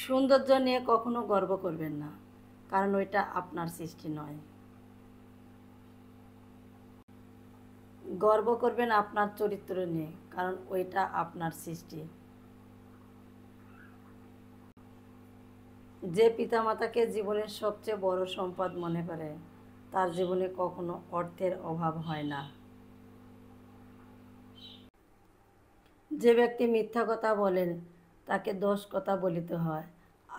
সৌন্দর্য নিয়ে কখনো গর্ব করবেন না, কারণ ওইটা আপনার সৃষ্টি নয়। গর্ব করবেন আপনার চরিত্র নিয়ে, কারণ ওইটা আপনার সৃষ্টি। যে পিতামাতাকে জীবনের সবচেয়ে বড় সম্পদ মনে করে, তার জীবনে কখনো অর্থের অভাব হয় না। যে ব্যক্তি মিথ্যা কথা বলেন, তাকে 10 কথা বলিতে হয়,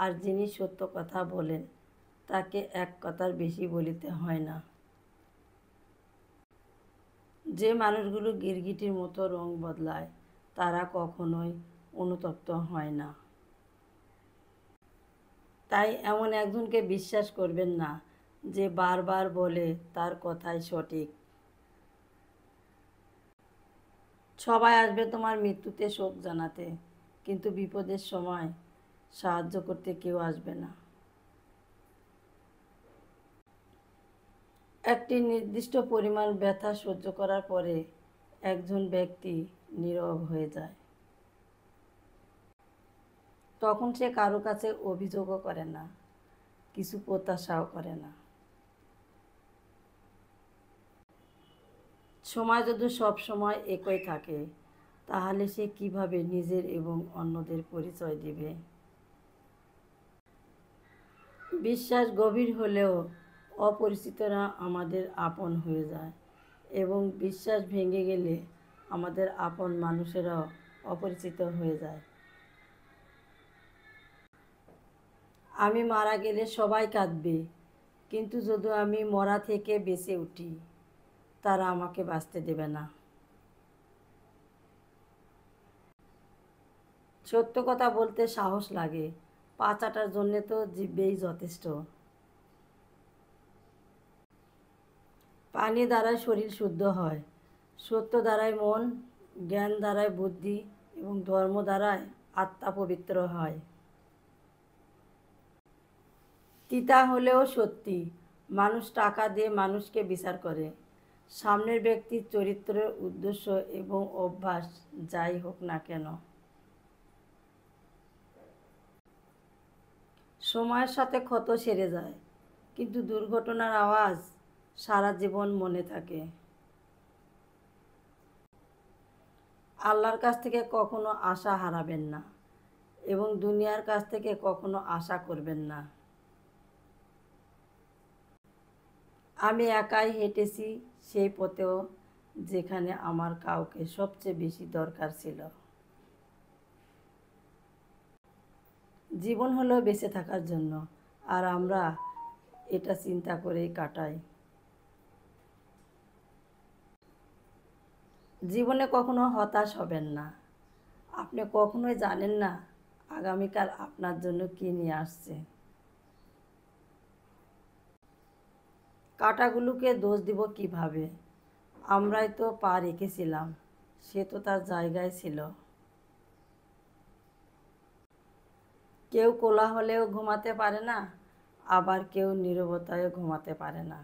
আর যিনি সত্য কথা বলেন, তাকে 1 কথার বেশি বলিতে হয় না। যে মানুষগুলো গিরগিটির মতো রং বদলায়, তারা কখনোই অনুতপ্ত হয় না। তাই এমন একজনকে বিশ্বাস করবেন না যে বারবার বলে তার কথাই সঠিক। সবাই আসবে তোমার মৃত্যুতে শোক জানাতে, কিন্তু বিপদের সময় সাহায্য করতে কেউ আসবে না। একটি নির্দিষ্ট পরিমাণ ব্যথা সহ্য করার পরে একজন ব্যক্তি নীরব হয়ে যায়। তখন সে কারো কাছে অভিযোগও করে না, কিছু প্রত্যাশাও করে না। সময় যদি সব সময় একই থাকে, তাহলে সে কিভাবে নিজের এবং অন্যদের পরিচয় দিবে? বিশ্বাস গভীর হলেও অপরিচিতরা আমাদের আপন হয়ে যায়, এবং বিশ্বাস ভেঙে গেলে আমাদের আপন মানুষেরাও অপরিচিত হয়ে যায়। আমি মারা গেলে সবাই কাঁদবে, কিন্তু যদি আমি মরা থেকে বেঁচে উঠি, তারা আমাকে বাঁচতে দেবে না। সত্য কথা বলতে সাহস লাগে, পা চাটার জন্যে তো জিহ্বেই যথেষ্ট। পানি দ্বারাই শরীর শুদ্ধ হয়, সত্য দ্বারাই মন, জ্ঞান দ্বারাই বুদ্ধি, এবং ধর্ম দ্বারাই আত্মা পবিত্র হয়। তিতা হলেও সত্যি, মানুষ টাকা দিয়ে মানুষকে বিচার করে। সামনের ব্যক্তির চরিত্রের উদ্দেশ্য এবং অভ্যাস যাই হোক না কেন। সময়ের সাথে ক্ষত সেরে যায়, কিন্তু দুর্ঘটনার আওয়াজ সারা জীবন মনে থাকে। আল্লাহর কাছ থেকে কখনো আশা হারাবেন না, এবং দুনিয়ার কাছ থেকে কখনো আশা করবেন না। আমি একাই হেঁটেছি সেই পথেও, যেখানে আমার কাউকে সবচেয়ে বেশি দরকার ছিল। জীবন হলো বেঁচে থাকার জন্য, আর আমরা এটা চিন্তা করেই কাটাই। জীবনে কখনো হতাশ হবেন না, আপনি কখনোই জানেন না আগামীকাল আপনার জন্য কী নিয়ে আসছে। কাঁটাগুলোকে দোষ দিব কিভাবে? আমরাই তো পা রেখেছিলাম, সে তো তার জায়গায় ছিল। কেউ কোলাহলেও ঘুমাতে পারে না, আবার কেউ নীরবতায়ও ঘুমাতে পারে না।